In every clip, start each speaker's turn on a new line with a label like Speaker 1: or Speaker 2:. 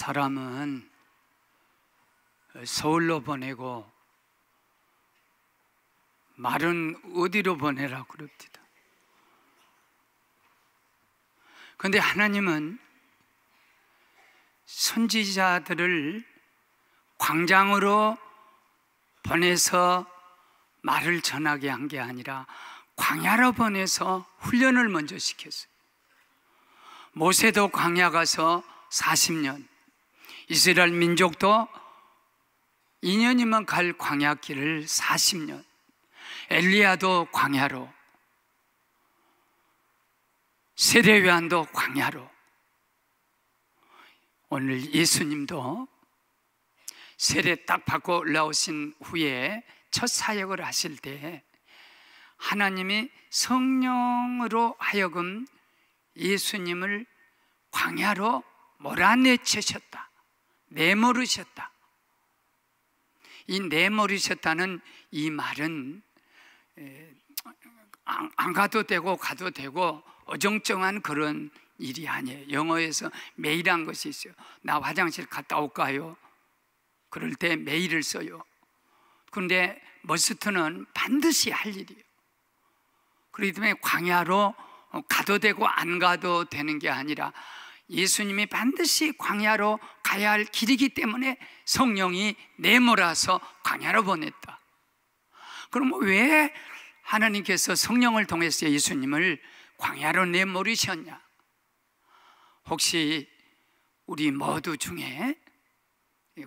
Speaker 1: 사람은 서울로 보내고 말은 어디로 보내라고 그럽니다. 그런데 하나님은 선지자들을 광장으로 보내서 말을 전하게 한 게 아니라 광야로 보내서 훈련을 먼저 시켰어요. 모세도 광야 가서 40년, 이스라엘 민족도 2년이면 갈 광야 길을 40년, 엘리야도 광야로, 세례요한도 광야로, 오늘 예수님도 세례 딱 받고 올라오신 후에 첫 사역을 하실 때 하나님이 성령으로 하여금 예수님을 광야로 몰아내치셨다, 내모르셨다. 이 내모르셨다는 이 말은 안 가도 되고 가도 되고 어정쩡한 그런 일이 아니에요. 영어에서 메일한 것이 있어요. 나 화장실 갔다 올까요? 그럴 때 메일을 써요. 그런데 머스트는 반드시 할 일이에요. 그렇기 때문에 광야로 가도 되고 안 가도 되는 게 아니라 예수님이 반드시 광야로 가야 할 길이기 때문에 성령이 내몰아서 광야로 보냈다. 그럼 왜 하나님께서 성령을 통해서 예수님을 광야로 내몰으셨냐? 혹시 우리 모두 중에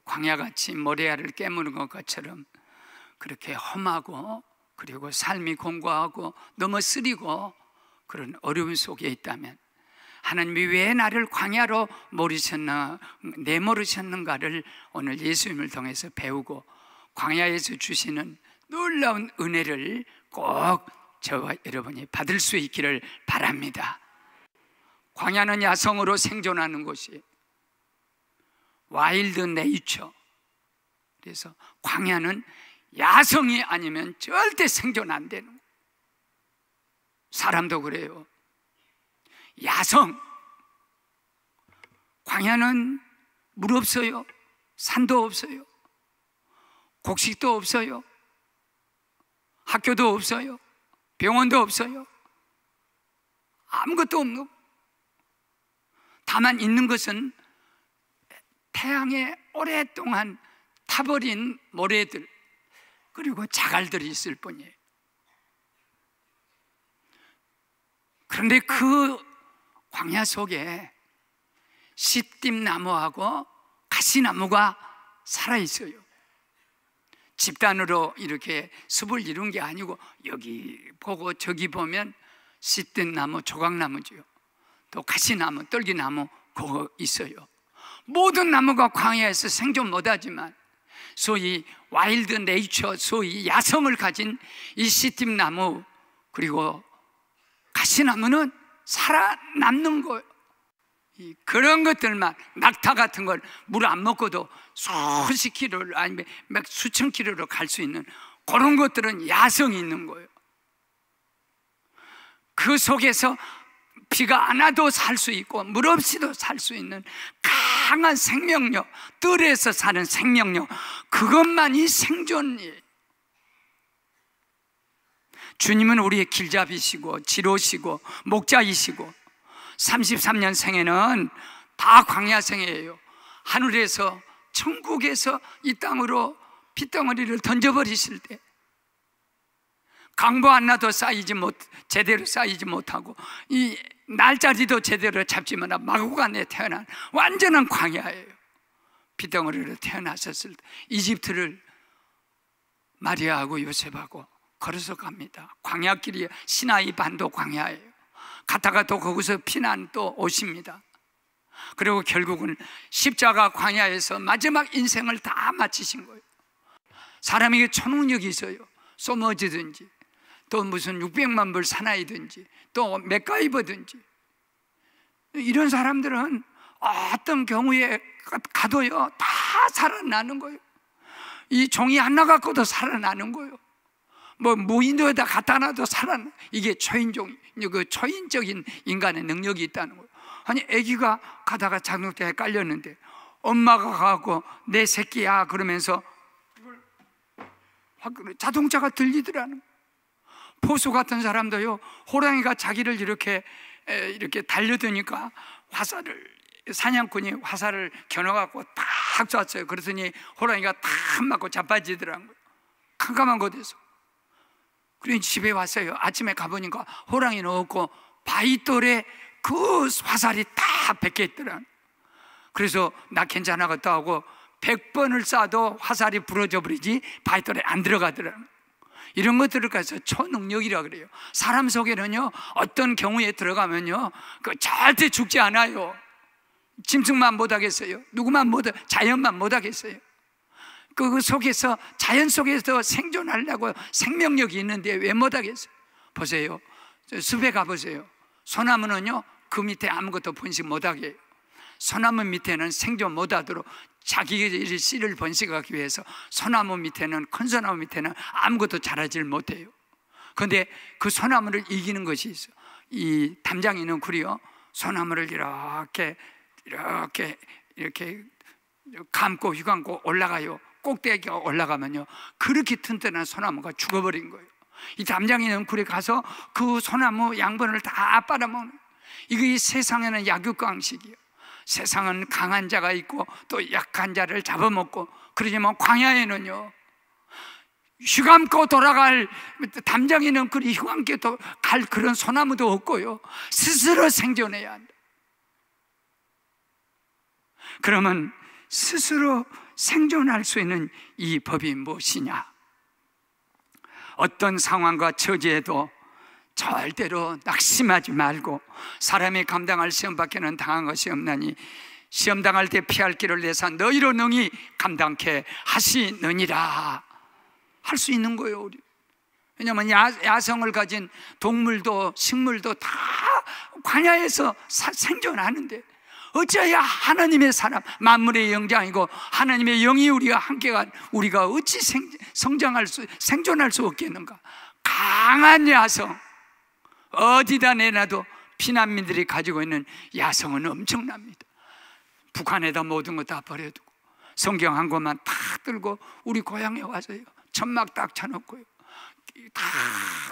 Speaker 1: 광야같이 모래알을 깨무는 것처럼 그렇게 험하고 그리고 삶이 공고하고 너무 쓰리고 그런 어려움 속에 있다면 하나님이 왜 나를 광야로 내모르셨는가를 오늘 예수님을 통해서 배우고 광야에서 주시는 놀라운 은혜를 꼭 저와 여러분이 받을 수 있기를 바랍니다. 광야는 야성으로 생존하는 곳이에요. 와일드 네이처. 그래서 광야는 야성이 아니면 절대 생존 안 되는 거예요. 사람도 그래요. 야성. 광야는 물 없어요. 산도 없어요. 곡식도 없어요. 학교도 없어요. 병원도 없어요. 아무것도 없는 거. 다만 있는 것은 태양에 오랫동안 타버린 모래들 그리고 자갈들이 있을 뿐이에요. 그런데 그 광야 속에 시띠나무하고 가시나무가 살아있어요. 집단으로 이렇게 숲을 이룬 게 아니고 여기 보고 저기 보면 시띠나무, 조각나무죠. 또 가시나무, 떨기나무 그거 있어요. 모든 나무가 광야에서 생존 못하지만 소위 와일드 네이처, 소위 야성을 가진 이 시띠나무 그리고 가시나무는 살아남는 거예요. 그런 것들만, 낙타 같은 걸 물 안 먹고도 수십 킬로를 아니면 몇 수천 킬로를 갈 수 있는 그런 것들은 야성이 있는 거예요. 그 속에서 비가 안 와도 살 수 있고 물 없이도 살 수 있는 강한 생명력, 뜰에서 사는 생명력, 그것만이 생존이에요. 주님은 우리의 길잡이시고 지로시고 목자이시고 33년 생애는 다 광야 생애예요. 하늘에서 천국에서 이 땅으로 핏덩어리를 던져버리실 때 강보 하나도 제대로 쌓이지 못하고 이 날짜리도 제대로 잡지 못하고 마구간에 태어난 완전한 광야예요. 핏덩어리로 태어나셨을 때 이집트를 마리아하고 요셉하고 걸어서 갑니다. 광야길이에요. 시나이 반도 광야예요. 가다가 또 거기서 피난 또 오십니다. 그리고 결국은 십자가 광야에서 마지막 인생을 다 마치신 거예요. 사람에게 초능력이 있어요. 소머지든지 또 무슨 600만 불 사나이든지 또 맥가이버든지 이런 사람들은 어떤 경우에 가도요 다 살아나는 거예요. 이 종이 하나 갖고도 살아나는 거예요. 뭐 무인도에다 갖다 놔도 살아나. 이게 초인적인 인간의 능력이 있다는 거예요. 아니 아기가 가다가 장독대에 깔렸는데 엄마가 가고 내 새끼야 그러면서 자동차가 들리더라는 거예요. 포수 같은 사람도요, 호랑이가 자기를 이렇게 달려드니까 사냥꾼이 화살을 겨눠갖고 딱 쐈어요. 그랬더니 호랑이가 딱 맞고 자빠지더라는 거예요. 캄캄한 곳에서. 그러니 집에 왔어요. 아침에 가보니까 호랑이는 없고 바위돌에 그 화살이 딱 박혀있더라는 거예요. 그래서 나 괜찮아겠다 하고 100번을 쏴도 화살이 부러져 버리지 바위돌에 안 들어가더라는 거예요. 이런 것들을 가서 초능력이라 그래요. 사람 속에는요, 어떤 경우에 들어가면요, 절대 죽지 않아요. 짐승만 못하겠어요. 누구만 자연만 못하겠어요. 그 속에서, 자연 속에서 생존하려고 생명력이 있는데 왜 못하겠어요? 보세요. 숲에 가보세요. 소나무는요, 그 밑에 아무것도 번식 못하게 해요. 소나무 밑에는 생존 못하도록 자기의 씨를 번식하기 위해서 소나무 밑에는, 큰 소나무 밑에는 아무것도 자라질 못해요. 그런데 그 소나무를 이기는 것이 있어요. 이 담장에 있는 굴이요, 소나무를 이렇게 감고 휘감고 올라가요. 꼭대기가 올라가면요, 그렇게 튼튼한 소나무가 죽어버린 거예요. 이 담장에 있는 굴에 가서 그 소나무 양분을 다 빨아먹는, 이거 이 세상에는 약육강식이에요. 세상은 강한 자가 있고 또 약한 자를 잡아먹고, 그러지만 광야에는요, 휘감고 돌아갈, 담장에 있는 굴이 휘감고 갈 그런 소나무도 없고요, 스스로 생존해야 한다. 그러면 스스로 생존할 수 있는 이 법이 무엇이냐? 어떤 상황과 처지에도 절대로 낙심하지 말고, 사람이 감당할 시험밖에는 당한 것이 없나니 시험 당할 때 피할 길을 내사 너희로 능히 감당케 하시느니라. 할 수 있는 거예요, 우리. 왜냐하면 야성을 가진 동물도 식물도 다 광야에서 생존하는데, 어찌해야 하나님의 사람, 만물의 영장이고 하나님의 영이 우리가 함께가, 우리가 어찌 생존할 수 없겠는가? 강한 야성, 어디다 내놔도 피난민들이 가지고 있는 야성은 엄청납니다. 북한에다 모든 거 다 버려두고 성경 한 권만 탁 들고 우리 고향에 와서요, 천막 딱 쳐놓고요, 다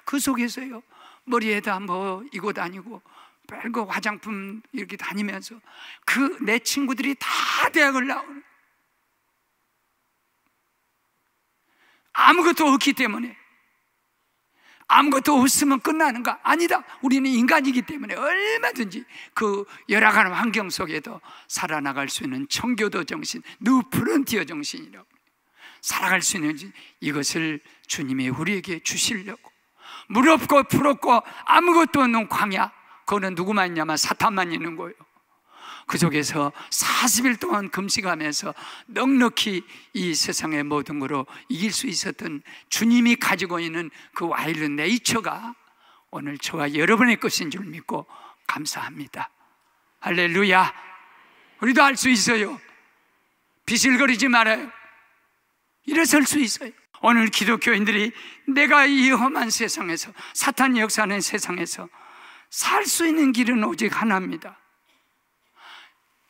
Speaker 1: 그 속에서요, 머리에다 뭐 이고 다니고 별거 화장품 이렇게 다니면서 내 친구들이 다 대학을 나오는, 아무것도 없기 때문에. 아무것도 없으면 끝나는가? 아니다. 우리는 인간이기 때문에 얼마든지 그 열악한 환경 속에도 살아나갈 수 있는 청교도 정신, 누프런티어 정신이라고, 살아갈 수 있는, 이것을 주님이 우리에게 주시려고. 무겁고 부럽고 아무것도 없는 광야, 그거는 누구만 있냐면 사탄만 있는 거예요. 그 속에서 40일 동안 금식하면서 넉넉히 이 세상의 모든 거로 이길 수 있었던 주님이 가지고 있는 그 와일드 네이처가 오늘 저와 여러분의 것인 줄 믿고 감사합니다. 할렐루야. 우리도 할 수 있어요. 비실거리지 말아요. 일어설 수 있어요. 오늘 기독교인들이 내가 이 험한 세상에서, 사탄이 역사하는 세상에서 살 수 있는 길은 오직 하나입니다.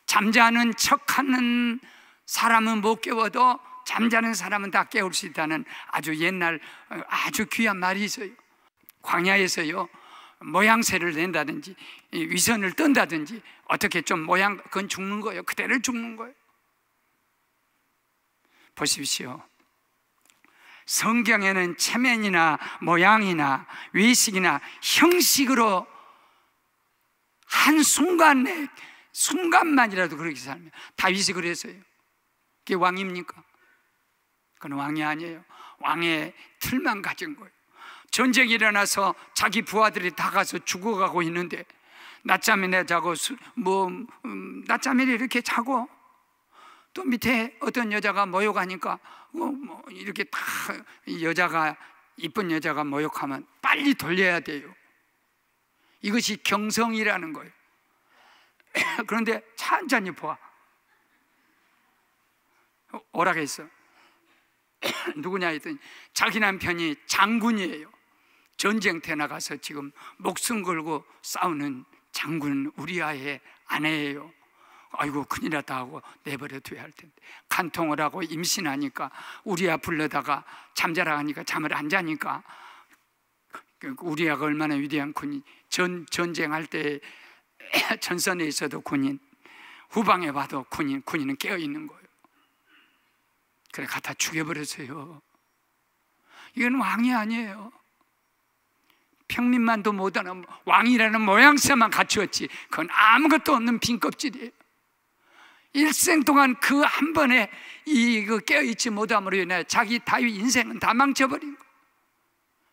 Speaker 1: 잠자는 척하는 사람은 못 깨워도 잠자는 사람은 다 깨울 수 있다는 아주 옛날 아주 귀한 말이 있어요. 광야에서요, 모양새를 낸다든지 위선을 뜬다든지 어떻게 좀 모양, 그건 죽는 거예요. 그대로 죽는 거예요. 보십시오. 성경에는 체면이나 모양이나 외식이나 형식으로 한 순간에, 순간만이라도 그렇게 살면, 다윗이 그랬어요. 그게 왕입니까? 그건 왕이 아니에요. 왕의 틀만 가진 거예요. 전쟁이 일어나서 자기 부하들이 다 가서 죽어가고 있는데 낮잠이나 자고 낮잠을 이렇게 자고, 또 밑에 어떤 여자가 모욕하니까 이렇게 다 여자가, 이쁜 여자가 모욕하면 빨리 돌려야 돼요. 이것이 경성이라는 거예요. 그런데 천천히 보아. 오라고 했어. 누구냐 했더니 자기 남편이 장군이에요. 전쟁터에 나가서 지금 목숨 걸고 싸우는 장군 우리아의 아내예요. 아이고 큰일 났다 하고 내버려둬야 할 텐데, 간통을 하고 임신하니까 우리아 불러다가 잠자라 하니까 잠을 안 자니까, 우리아가 얼마나 위대한 군인, 전쟁할 때 전선에 있어도 군인, 후방에 봐도 군인은 깨어있는 거예요. 그래 갖다 죽여버렸어요. 이건 왕이 아니에요. 평민만도 못하는 왕이라는 모양새만 갖추었지 그건 아무것도 없는 빈 껍질이에요. 일생 동안 그 한 번에 깨어있지 못함으로 인해 자기 다윗 인생은 다 망쳐버린 거예요.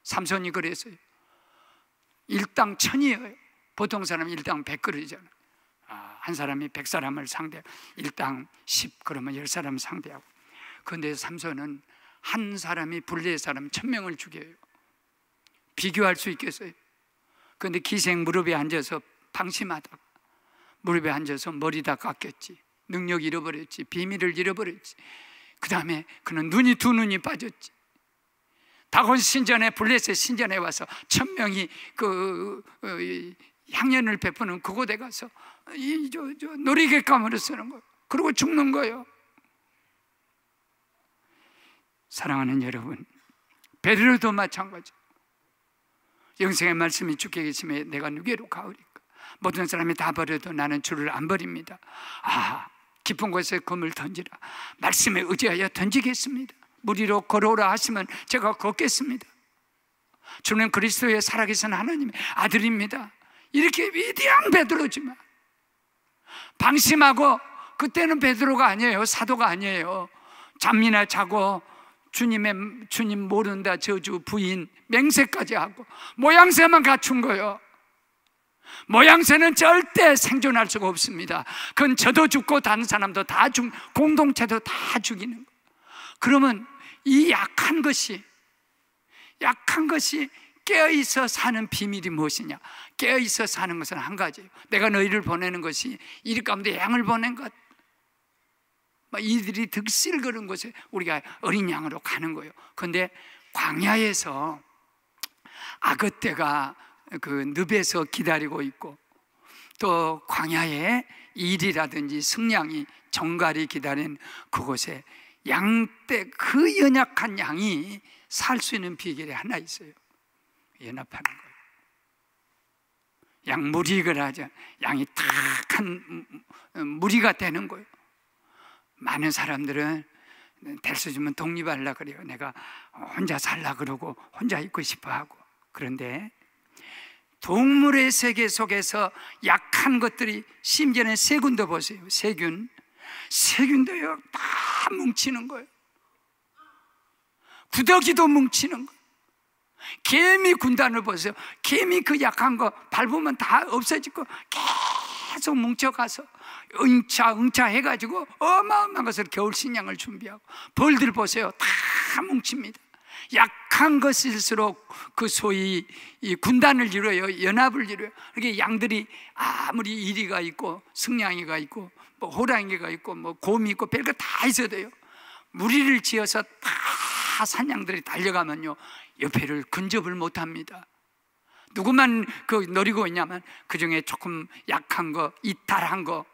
Speaker 1: 삼손이 그랬어요. 일당 1000이에요. 보통 사람은 일당 100그릇이잖아요. 한 사람이 100사람을 상대하고 일당 10 그러면 10사람 상대하고, 그런데 삼손은 한 사람이 블레 사람 1000명을 죽여요. 비교할 수 있겠어요? 그런데 기생 무릎에 앉아서 방심하다가 무릎에 앉아서 머리 다 깎였지, 능력 잃어버렸지, 비밀을 잃어버렸지. 그 다음에 그는 두 눈이 빠졌지. 다곤 신전에, 블레셋 신전에 와서 1000명이 향연을 베푸는 그곳에 가서 놀이객감으로 쓰는 거예요. 그리고 죽는 거예요. 사랑하는 여러분, 베드로도 마찬가지. 영생의 말씀이 주께 계심에 내가 누구로 가오리까? 모든 사람이 다 버려도 나는 주를 안 버립니다. 깊은 곳에 검을 던지라. 말씀에 의지하여 던지겠습니다. 물 위로 걸어오라 하시면 제가 걷겠습니다. 주는 그리스도의 살아계신 하나님의 아들입니다. 이렇게 위대한 베드로지만 방심하고, 그때는 베드로가 아니에요. 사도가 아니에요. 잠이나 자고 주님 모른다 저주 부인 맹세까지 하고 모양새만 갖춘 거예요. 모양새는 절대 생존할 수가 없습니다. 그건 저도 죽고 다른 사람도 다 공동체도 다 죽이는 거예요. 그러면 이 약한 것이 깨어있어 사는 비밀이 무엇이냐? 깨어있어 사는 것은 한 가지예요. 내가 너희를 보내는 것이 이리 가운데 양을 보낸 것, 이들이 득실 거는 곳에 우리가 어린 양으로 가는 거예요. 그런데 광야에서 아그떼가 그 늪에서 기다리고 있고, 또 광야에 일이라든지 승냥이 정갈이 기다린 그곳에 양떼, 그 연약한 양이 살 수 있는 비결이 하나 있어요. 연합하는 거예요. 양 무리를 하자. 양이 탁한 무리가 되는 거예요. 많은 사람들은 될수 있으면 독립하려고 그래요. 내가 혼자 살라 그러고 혼자 있고 싶어 하고. 그런데 동물의 세계 속에서 약한 것들이, 심지어는 세균도 보세요. 세균도요 다 뭉치는 거예요. 구더기도 뭉치는 거예요. 개미 군단을 보세요. 개미 그 약한 거 밟으면 다 없어지고 계속 뭉쳐가서 응차 해가지고 어마어마한 것을 겨울 식량을 준비하고, 벌들 보세요. 다 뭉칩니다. 약한 것일수록 그 소위 이 군단을 이루어요. 연합을 이루어요. 그렇게 양들이 아무리 이리가 있고 승냥이가 있고 뭐 호랑이가 있고 뭐 곰이 있고 별거 다 있어야 돼요. 무리를 지어서 다 산양들이 달려가면요 옆에를 근접을 못합니다. 누구만 노리고 있냐면 그 중에 조금 약한 거, 이탈한 거,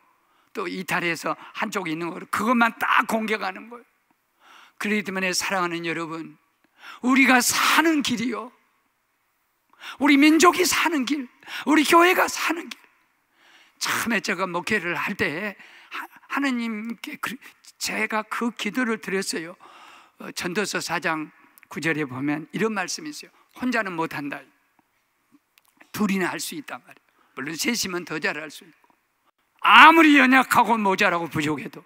Speaker 1: 또 이탈해서 한쪽에 있는 거, 그것만 딱 공격하는 거예요. 그렇기 때문에 사랑하는 여러분, 우리가 사는 길이요, 우리 민족이 사는 길, 우리 교회가 사는 길, 참에 제가 목회를 할 때 하나님께 제가 그 기도를 드렸어요. 전도서 4장 9절에 보면 이런 말씀이 있어요. 혼자는 못한다. 둘이나 할 수 있단 말이에요. 물론 셋이면 더 잘할 수 있고, 아무리 연약하고 모자라고 부족해도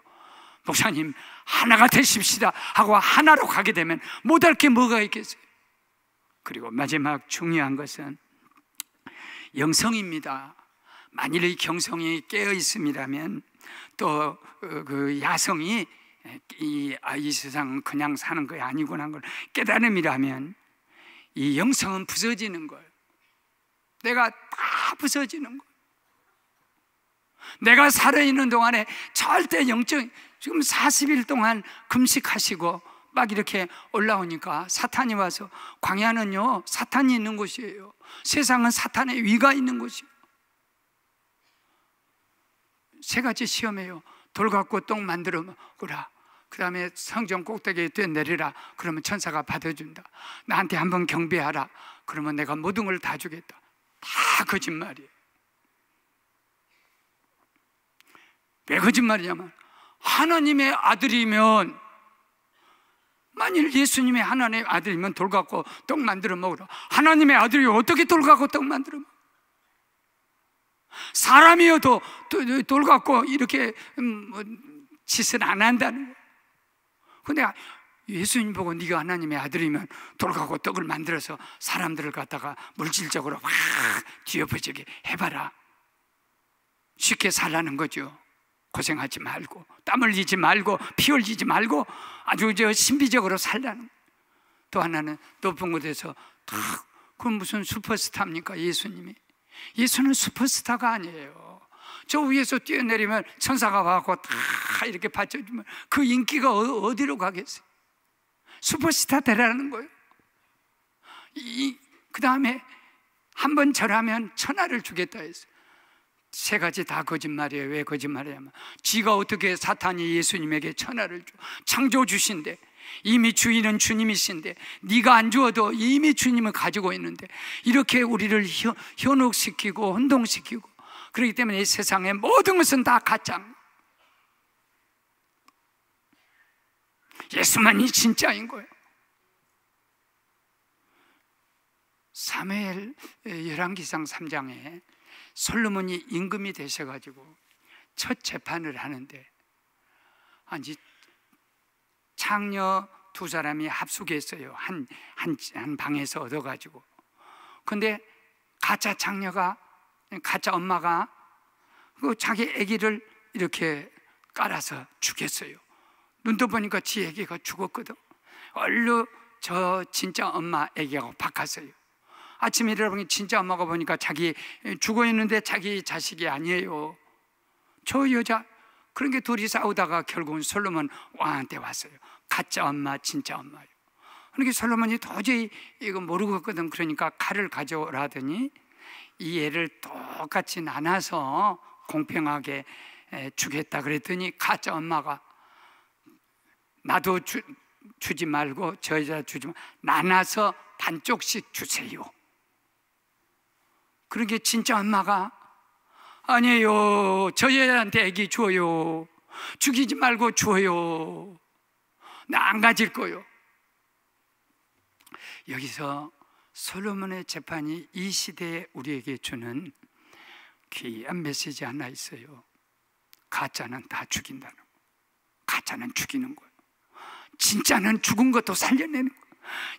Speaker 1: 목사님 하나가 되십시다 하고 하나로 가게 되면 못할 게 뭐가 있겠어요. 그리고 마지막 중요한 것은 영성입니다. 만일 이 경성이 깨어 있음이라면, 또 그 야성이 이 세상 그냥 사는 거 아니구나 하는 걸 깨달음이라면, 이 영성은 부서지는 거예요. 내가 다 부서지는 거예요. 내가 살아있는 동안에 절대 영적, 지금 40일 동안 금식하시고 막 이렇게 올라오니까 사탄이 와서, 광야는요 사탄이 있는 곳이에요. 세상은 사탄의 위가 있는 곳이에요. 세 가지 시험해요. 돌 갖고 떡 만들어 먹으라. 그 다음에 성전 꼭대기에 뛰어내리라. 그러면 천사가 받아준다. 나한테 한번 경배하라. 그러면 내가 모든 걸 다 주겠다. 다 거짓말이에요. 왜 거짓말이냐면, 하나님의 아들이면, 만일 예수님의 하나님의 아들이면 돌 갖고 떡 만들어 먹으라. 하나님의 아들이 어떻게 돌 갖고 떡 만들어 먹어? 사람이어도 돌 갖고 이렇게 짓을 안 한다는 거예요. 근데 예수님 보고 네가 하나님의 아들이면 돌 갖고 떡을 만들어서 사람들을 갖다가 물질적으로 확 뒤엎어지게 해봐라. 쉽게 살라는 거죠. 고생하지 말고, 땀 흘리지 말고, 피 흘리지 말고 아주 신비적으로 살라는 거예요. 또 하나는 높은 곳에서 그건 무슨 슈퍼스타입니까? 예수님이. 예수는 슈퍼스타가 아니에요. 저 위에서 뛰어내리면 천사가 와서 다 이렇게 받쳐주면 그 인기가 어디로 가겠어요? 슈퍼스타 되라는 거예요. 그 다음에 한 번 절하면 천하를 주겠다 했어요. 세 가지 다 거짓말이에요. 왜 거짓말이냐면, 지가 어떻게 사탄이 예수님에게 천하를 줘? 창조주신데, 이미 주인은 주님이신데, 네가 안 주어도 이미 주님은 가지고 있는데, 이렇게 우리를 현혹시키고 혼동시키고, 그렇기 때문에 이 세상의 모든 것은 다 가짜. 예수만이 진짜인 거예요. 사무엘 열왕기상 3장에 솔로몬이 임금이 되셔가지고 첫 재판을 하는데, 아니 창녀 두 사람이 합숙했어요. 한 방에서 얻어가지고. 근데 가짜 창녀가, 가짜 엄마가 그 자기 아기를 이렇게 깔아서 죽였어요. 눈도 보니까 지 아기가 죽었거든. 얼른 저 진짜 엄마 아기하고 바꿨어요. 아침에 일어나보니 진짜 엄마가 보니까 자기 죽어있는데 자기 자식이 아니에요. 저 여자. 그런 게 둘이 싸우다가 결국은 솔로몬 왕한테 왔어요. 가짜 엄마, 진짜 엄마요. 그러니까 솔로몬이 도저히 이거 모르겠거든. 그러니까 칼을 가져오라 하더니 이 애를 똑같이 나눠서 공평하게 주겠다 그랬더니 가짜 엄마가 나도 주지 말고 저 여자 주지 말고 나눠서 반쪽씩 주세요. 그러게 진짜 엄마가 아니에요, 저 여자한테 애기 줘요. 죽이지 말고 줘요. 나 안 가질 거요. 여기서 솔로몬의 재판이 이 시대에 우리에게 주는 귀한 메시지 하나 있어요. 가짜는 다 죽인다는 거. 가짜는 죽이는 거예요. 진짜는 죽은 것도 살려내는 거예요.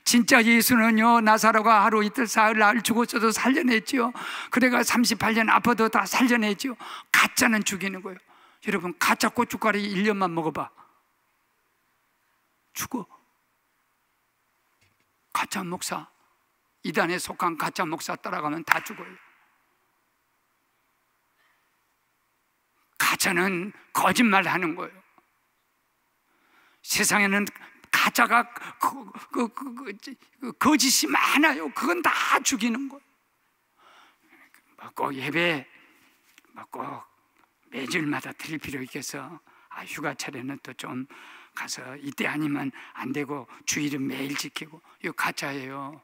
Speaker 1: 진짜 예수는요, 나사로가 하루 이틀 사흘 나흘 죽었어도 살려냈죠. 그래가 38년 아파도 다 살려냈죠. 가짜는 죽이는 거예요. 여러분, 가짜 고춧가루 1년만 먹어봐, 죽어. 가짜 목사, 이단에 속한 가짜 목사 따라가면 다 죽어요. 가짜는 거짓말하는 거예요. 세상에는 가짜가 거짓이 많아요. 그건 다 죽이는 거예요. 꼭 예배 꼭 매주일마다 드릴 필요 있겠어. 휴가철에는 또 좀 가서 이때 아니면 안 되고 주일은 매일 지키고. 이거 가짜예요.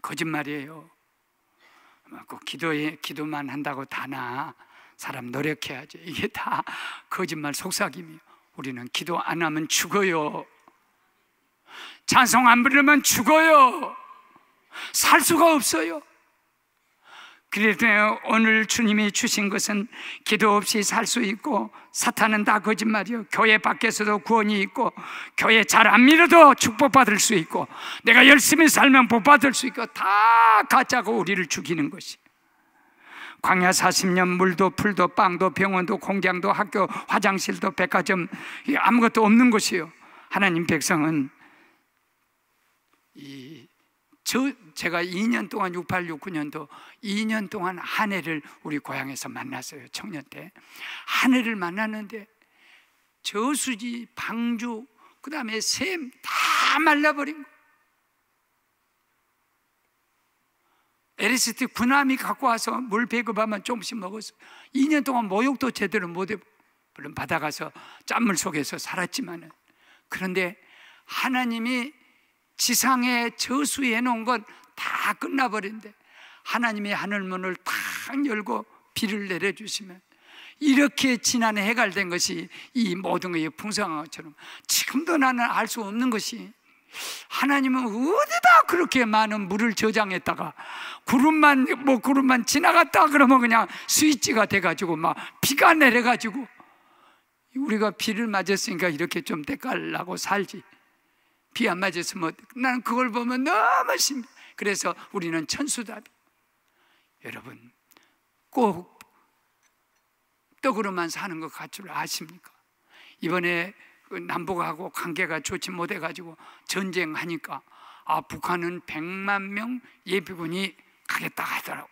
Speaker 1: 거짓말이에요. 꼭 기도만 한다고 다나. 사람 노력해야지. 이게 다 거짓말 속삭임이에요. 우리는 기도 안 하면 죽어요. 찬송 안 부르면 죽어요. 살 수가 없어요. 그래도 오늘 주님이 주신 것은 기도 없이 살 수 있고, 사탄은 다 거짓말이요. 교회 밖에서도 구원이 있고, 교회 잘 안 밀어도 축복받을 수 있고, 내가 열심히 살면 복받을 수 있고, 다 가짜고 우리를 죽이는 것이. 광야 40년 물도 풀도 빵도 병원도 공장도 학교 화장실도 백화점 아무것도 없는 곳이요. 하나님 백성은 제가 2년 동안 68, 69년도 2년 동안 한 해를 우리 고향에서 만났어요. 청년 때 한 해를 만났는데 저수지, 방주, 그 다음에 샘 다 말라버린 거. LST 군함이 갖고 와서 물 배급하면 조금씩 먹었어요. 2년 동안 목욕도 제대로 못해. 물론 받아가서 짠물 속에서 살았지만은, 그런데 하나님이 지상에 저수해 놓은 건 다 끝나버린데 하나님이 하늘문을 탁 열고 비를 내려주시면 이렇게 지난해 해갈된 것이 이 모든 것이 풍성한 것처럼 지금도 나는 알 수 없는 것이, 하나님은 어디다 그렇게 많은 물을 저장했다가 구름만 지나갔다 그러면 그냥 스위치가 돼가지고 막 비가 내려가지고, 우리가 비를 맞았으니까 이렇게 좀 때깔나고 살지, 비 안 맞았으면 나는 그걸 보면 너무 심해. 그래서 우리는 천수답이. 여러분, 꼭 떡으로만 사는 것 같을 줄 아십니까? 이번에 남북하고 관계가 좋지 못해가지고 전쟁하니까 북한은 100만 명 예비군이 가겠다 하더라고.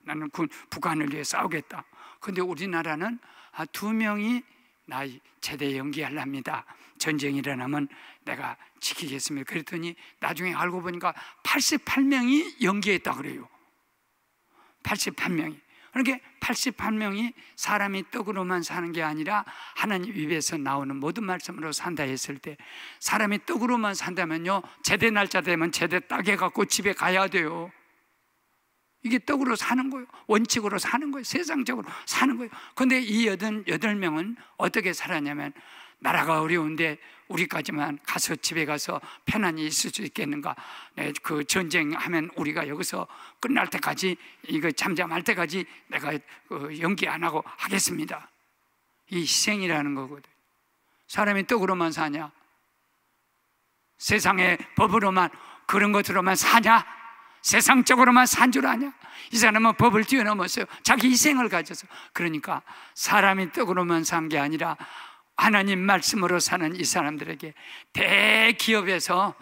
Speaker 1: 나는 북한을 위해 싸우겠다. 근데 우리나라는 2명이 나 제대 연기하랍니다. 전쟁이 일어나면 내가 지키겠습니다. 그랬더니 나중에 알고 보니까 88명이 연기했다 그래요. 88명이. 그러니까 88명이 사람이 떡으로만 사는 게 아니라 하나님 입에서 나오는 모든 말씀으로 산다 했을 때, 사람이 떡으로만 산다면요, 제대 날짜 되면 제대 따게 갖고 집에 가야 돼요. 이게 떡으로 사는 거예요. 원칙으로 사는 거예요. 세상적으로 사는 거예요. 그런데 이 88명은 어떻게 살았냐면, 나라가 어려운데 우리까지만 가서 집에 가서 편안히 있을 수 있겠는가? 그 전쟁하면 우리가 여기서 끝날 때까지, 이거 잠잠할 때까지 내가 연기 안 하고 하겠습니다. 이 희생이라는 거거든. 사람이 떡으로만 사냐? 세상의 법으로만, 그런 것으로만 사냐? 세상적으로만 산 줄 아냐? 이 사람은 법을 뛰어넘었어요. 자기 희생을 가져서. 그러니까 사람이 떡으로만 산 게 아니라 하나님 말씀으로 사는 이 사람들에게 대기업에서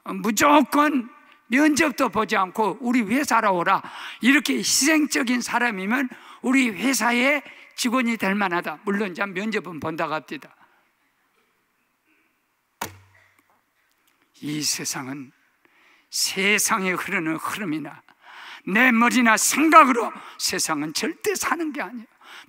Speaker 1: 무조건 면접도 보지 않고 우리 회사로 오라, 이렇게 희생적인 사람이면 우리 회사의 직원이 될 만하다. 물론 이제 면접은 본다고 합니다. 이 세상은 세상에 흐르는 흐름이나 내 머리나 생각으로 세상은 절대 사는 게 아니에요.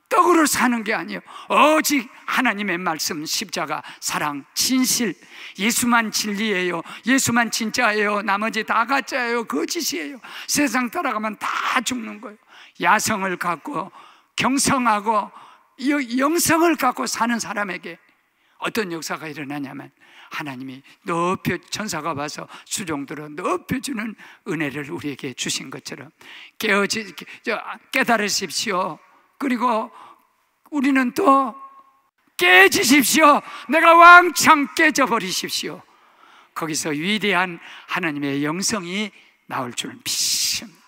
Speaker 1: 떡으로 사는 게 아니에요. 오직 하나님의 말씀, 십자가, 사랑, 진실, 예수만 진리예요. 예수만 진짜예요. 나머지 다 가짜예요. 거짓이에요. 세상 따라가면 다 죽는 거예요. 야성을 갖고 경성하고 영성을 갖고 사는 사람에게 어떤 역사가 일어나냐면, 하나님이 천사가 와서 수종들어 높여주는 은혜를 우리에게 주신 것처럼 깨달으십시오. 그리고 우리는 또 깨지십시오. 내가 왕창 깨져버리십시오. 거기서 위대한 하나님의 영성이 나올 줄 믿습니다.